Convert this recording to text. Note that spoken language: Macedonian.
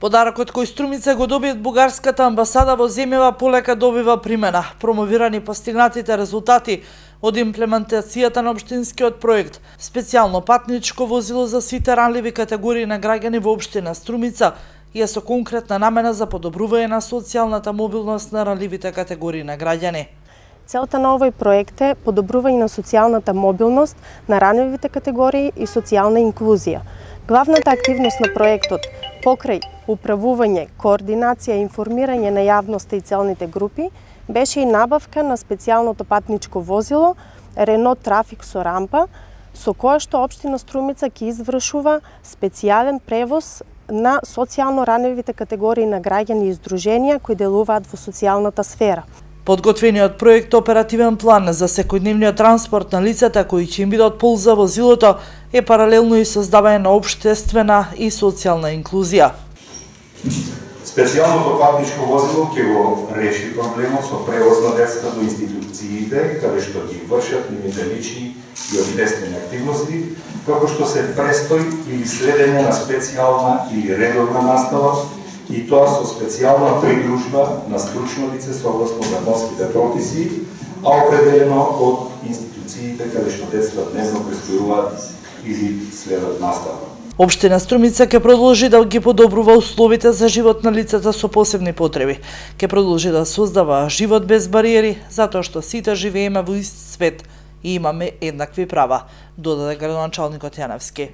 Подарокот кој Струмица го доби од бугарската амбасада во земјава полека добива примена. Промовирани постигнатите резултати од имплементацијата на општинскиот проект, специјално патничко возило за сите ранливи категории на граѓани во општина Струмица и е со конкретна намена за подобрување на социјалната мобилност на ранливите категории на граѓани. Целта на овој проект е подобрување на социјалната мобилност на ранливите категории и социјална инклузија. Главната активност на проектот покрај управување, координација и информирање на јавноста и целните групи беше и набавка на специјалното патничко возило Рено Трафик со рампа, со кое што општина Струмица ќе извршува специјален превоз на социјално ранливите категории на граѓани и здруженија кои делуваат во социјалната сфера. Подготвениот проект оперативен план за секојдневниот транспорт на лицата кои ќе им биде од полза возилото е паралелно и создавање на општествена и социјална инклузија. Специјалното патничко возило ќе го реши проблемот со превоз на децата до институциите, каде што ги вршат нивните лични и обществени активности, како што се престој или следење на специјална или редовна настава, и тоа со специјална придружба на стручно лице согласно законските прописи, а определено од институциите каде што децата дневно престојуваат или следат настава. Општина Струмица ќе продолжи да ги подобрува условите за живот на лицата со посебни потреби. Ќе продолжи да создава живот без бариери, затоа што сите живееме во ист свет и имаме еднакви права, додаде градоначалникот Јаневски.